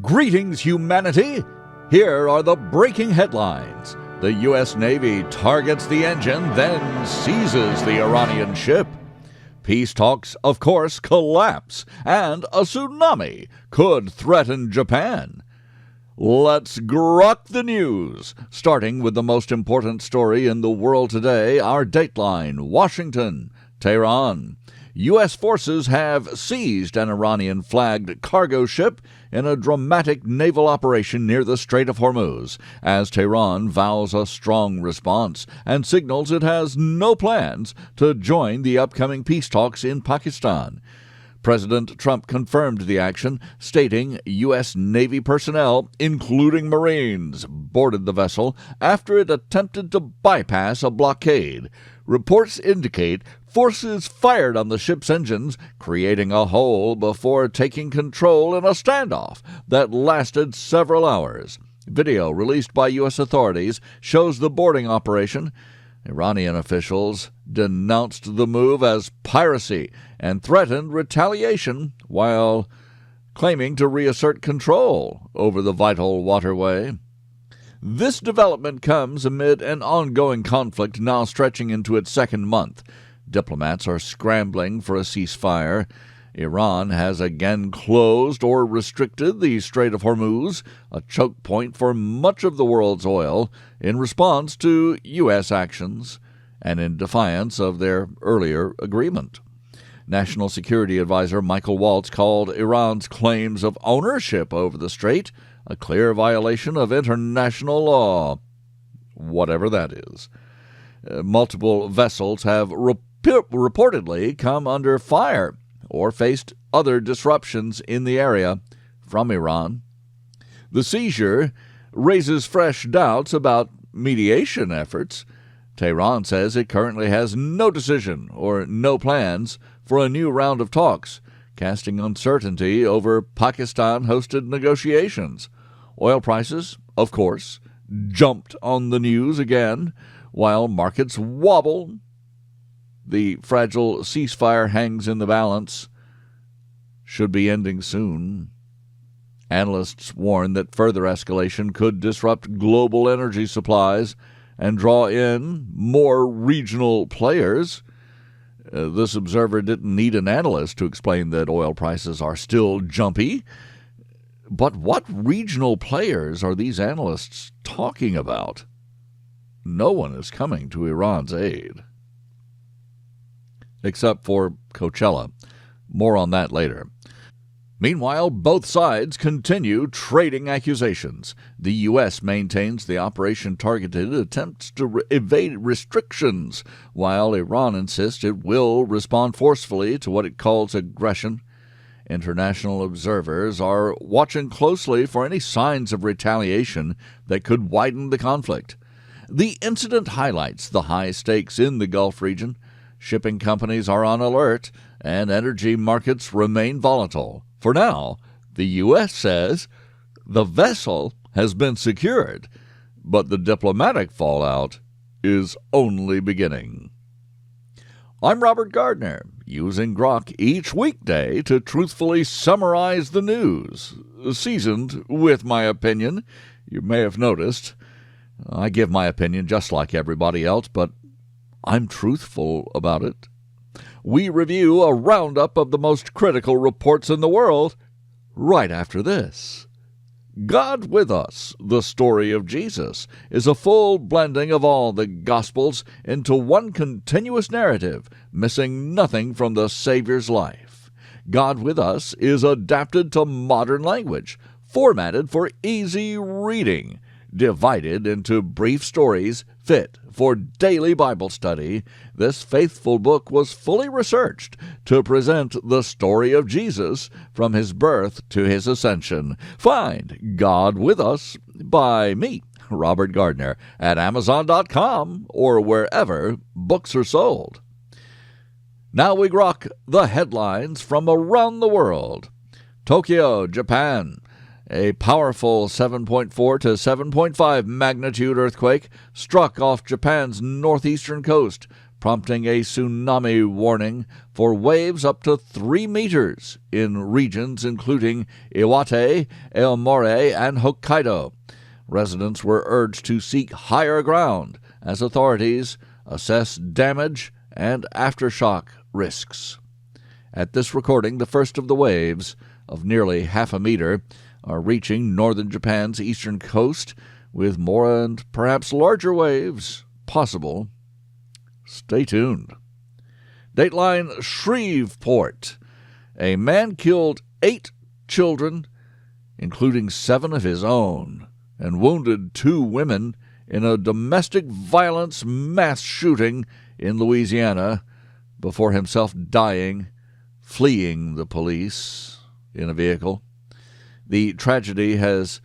Greetings, humanity! Here are the breaking headlines. The U.S. Navy targets the engine, then seizes the Iranian ship. Peace talks, of course, collapse, and a tsunami could threaten Japan. Let's grok the news, starting with the most important story in the world today, our dateline, Washington, Tehran. U.S. forces have seized an Iranian-flagged cargo ship in a dramatic naval operation near the Strait of Hormuz, as Tehran vows a strong response and signals it has no plans to join the upcoming peace talks in Pakistan. President Trump confirmed the action, stating U.S. Navy personnel, including Marines, boarded the vessel after it attempted to bypass a blockade. Reports indicate forces fired on the ship's engines, creating a hole before taking control in a standoff that lasted several hours. Video released by U.S. authorities shows the boarding operation. Iranian officials denounced the move as piracy and threatened retaliation while claiming to reassert control over the vital waterway. This development comes amid an ongoing conflict now stretching into its second month. Diplomats are scrambling for a ceasefire. Iran has again closed or restricted the Strait of Hormuz, a choke point for much of the world's oil, in response to U.S. actions and in defiance of their earlier agreement. National Security Advisor Michael Waltz called Iran's claims of ownership over the strait a clear violation of international law, whatever that is. Multiple vessels have reportedly come under fire or faced other disruptions in the area from Iran. The seizure raises fresh doubts about mediation efforts. Tehran says it currently has no decision or no plans for a new round of talks, casting uncertainty over Pakistan-hosted negotiations. Oil prices, of course, jumped on the news again, while markets wobble. The fragile ceasefire hangs in the balance. Should be ending soon. Analysts warn that further escalation could disrupt global energy supplies and draw in more regional players. This observer didn't need an analyst to explain that oil prices are still jumpy. But what regional players are these analysts talking about? No one is coming to Iran's aid. Except for Coachella. More on that later. Meanwhile, both sides continue trading accusations. The U.S. maintains the operation targeted attempts to evade restrictions, while Iran insists it will respond forcefully to what it calls aggression. International observers are watching closely for any signs of retaliation that could widen the conflict. The incident highlights the high stakes in the Gulf region. Shipping companies are on alert, and energy markets remain volatile. For now, the U.S. says the vessel has been secured, but the diplomatic fallout is only beginning. I'm Robert Gardner, using Grok each weekday to truthfully summarize the news, seasoned with my opinion. You may have noticed I give my opinion just like everybody else, but I'm truthful about it. We review a roundup of the most critical reports in the world right after this. God with Us, the story of Jesus, is a full blending of all the Gospels into one continuous narrative, missing nothing from the Savior's life. God with Us is adapted to modern language, formatted for easy reading, divided into brief stories fit for daily Bible study. This faithful book was fully researched to present the story of Jesus from his birth to his ascension. Find God with Us by me, Robert Gardner, at Amazon.com or wherever books are sold. Now we grok the headlines from around the world. Tokyo, Japan. A powerful 7.4 to 7.5 magnitude earthquake struck off Japan's northeastern coast, prompting a tsunami warning for waves up to 3 meters in regions including Iwate, Aomori, and Hokkaido. Residents were urged to seek higher ground as authorities assess damage and aftershock risks. At this recording, the first of the waves, of nearly half a meter, are reaching northern Japan's eastern coast, with more and perhaps larger waves possible. Stay tuned. Dateline Shreveport. A man killed 8 children, including 7 of his own, and wounded 2 women in a domestic violence mass shooting in Louisiana before himself dying, fleeing the police in a vehicle. The tragedy has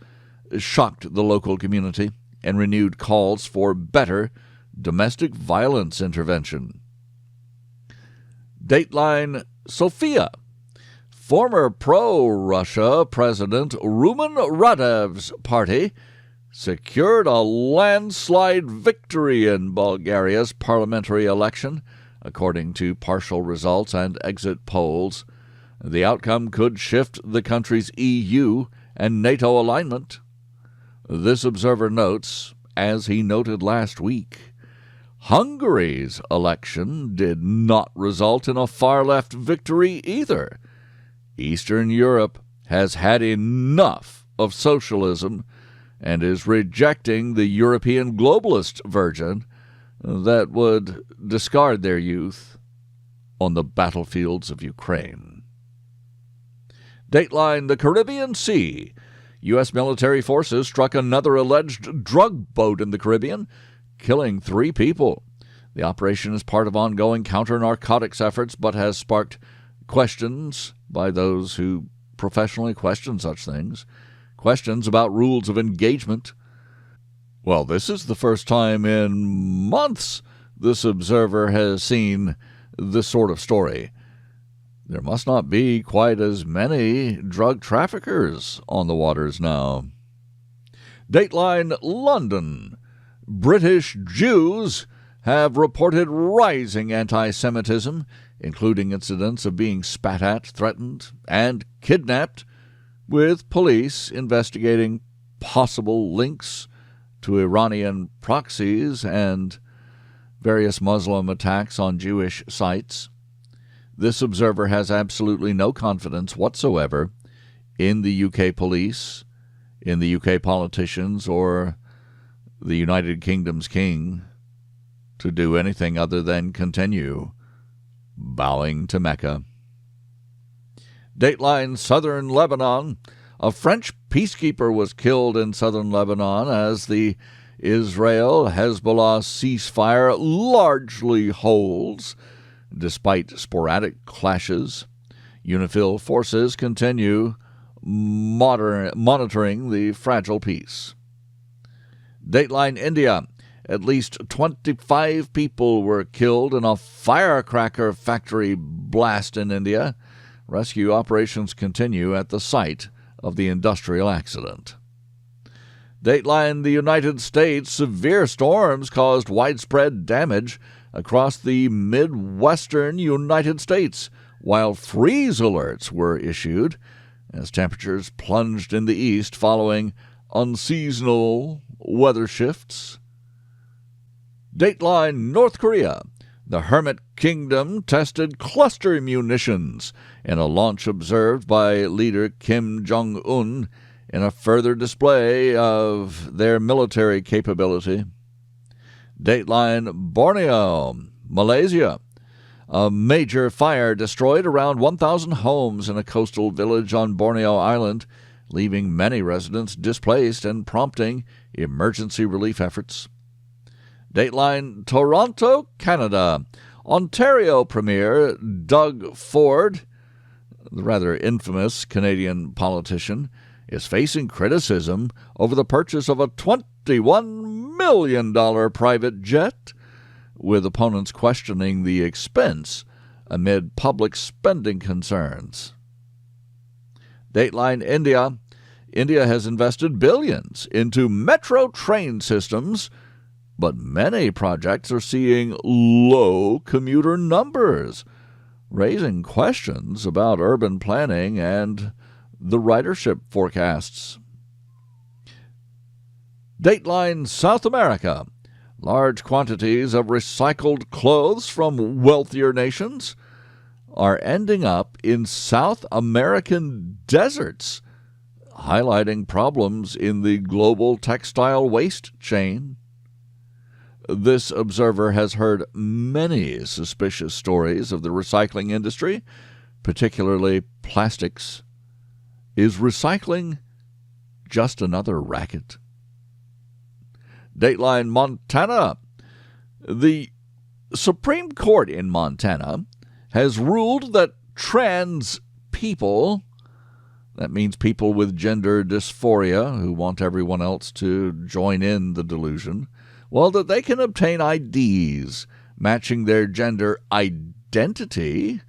shocked the local community and renewed calls for better domestic violence intervention. Dateline Sofia. Former pro-Russia President Rumen Radev's party secured a landslide victory in Bulgaria's parliamentary election, according to partial results and exit polls. The outcome could shift the country's EU and NATO alignment. This observer notes, as he noted last week, Hungary's election did not result in a far-left victory either. Eastern Europe has had enough of socialism and is rejecting the European globalist version that would discard their youth on the battlefields of Ukraine. Dateline The Caribbean Sea. U.S. military forces struck another alleged drug boat in the Caribbean, killing 3 people. The operation is part of ongoing counter-narcotics efforts, but has sparked questions by those who professionally question such things, questions about rules of engagement. Well, this is the first time in months this observer has seen this sort of story. There must not be quite as many drug traffickers on the waters now. Dateline London. British Jews have reported rising antisemitism, including incidents of being spat at, threatened, and kidnapped, with police investigating possible links to Iranian proxies and various Muslim attacks on Jewish sites. This observer has absolutely no confidence whatsoever in the UK police, in the UK politicians, or the United Kingdom's king to do anything other than continue bowing to Mecca. Dateline Southern Lebanon. A French peacekeeper was killed in southern Lebanon as the Israel-Hezbollah ceasefire largely holds, despite sporadic clashes. UNIFIL forces continue monitoring the fragile peace. Dateline India. At least 25 people were killed in a firecracker factory blast in India. Rescue operations continue at the site of the industrial accident. Dateline the United States. Severe storms caused widespread damage across the midwestern United States, while freeze alerts were issued as temperatures plunged in the east following unseasonal weather shifts. Dateline North Korea. The Hermit Kingdom tested cluster munitions in a launch observed by leader Kim Jong-un in a further display of their military capability. Dateline Borneo, Malaysia. A major fire destroyed around 1,000 homes in a coastal village on Borneo Island, leaving many residents displaced and prompting emergency relief efforts. Dateline Toronto, Canada. Ontario Premier Doug Ford, the rather infamous Canadian politician, is facing criticism over the purchase of a $21 million private jet, with opponents questioning the expense amid public spending concerns. Dateline India. India has invested billions into metro train systems but many projects are seeing low commuter numbers, raising questions about urban planning and the ridership forecasts. Dateline South America. Large quantities of recycled clothes from wealthier nations are ending up in South American deserts, highlighting problems in the global textile waste chain. This observer has heard many suspicious stories of the recycling industry, particularly plastics. Is recycling just another racket? Dateline Montana. The Supreme Court in Montana has ruled that trans people, that means people with gender dysphoria who want everyone else to join in the delusion, well, that they can obtain IDs matching their gender identity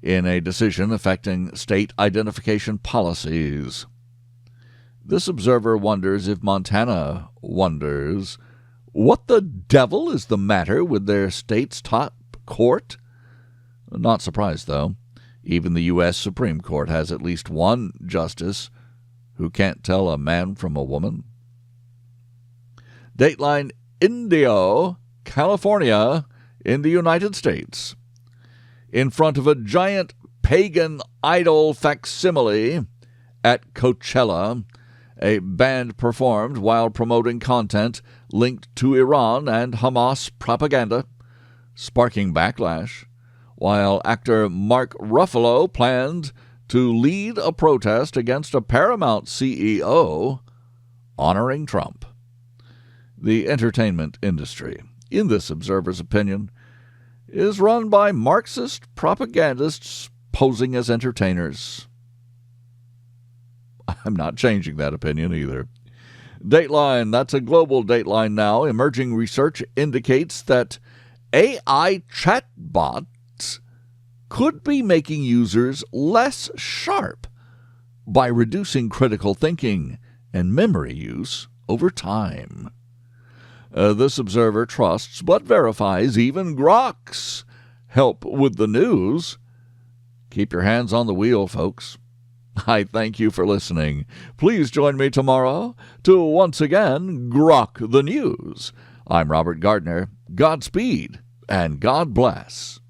in a decision affecting state identification policies. This observer wonders if Montana wonders what the devil is the matter with their state's top court. Not surprised, though. Even the U.S. Supreme Court has at least one justice who can't tell a man from a woman. Dateline Indio, California, in the United States. In front of a giant pagan idol facsimile at Coachella, a band performed while promoting content linked to Iran and Hamas propaganda, sparking backlash, while actor Mark Ruffalo planned to lead a protest against a Paramount CEO honoring Trump. The entertainment industry, in this observer's opinion, is run by Marxist propagandists posing as entertainers. I'm not changing that opinion either. Dateline, that's a global dateline now. Emerging research indicates that AI chatbots could be making users less sharp by reducing critical thinking and memory use over time. This observer trusts but verifies even Grok's help with the news. Keep your hands on the wheel, folks. I thank you for listening. Please join me tomorrow to once again Grok the News. I'm Robert Gardner. Godspeed and God bless.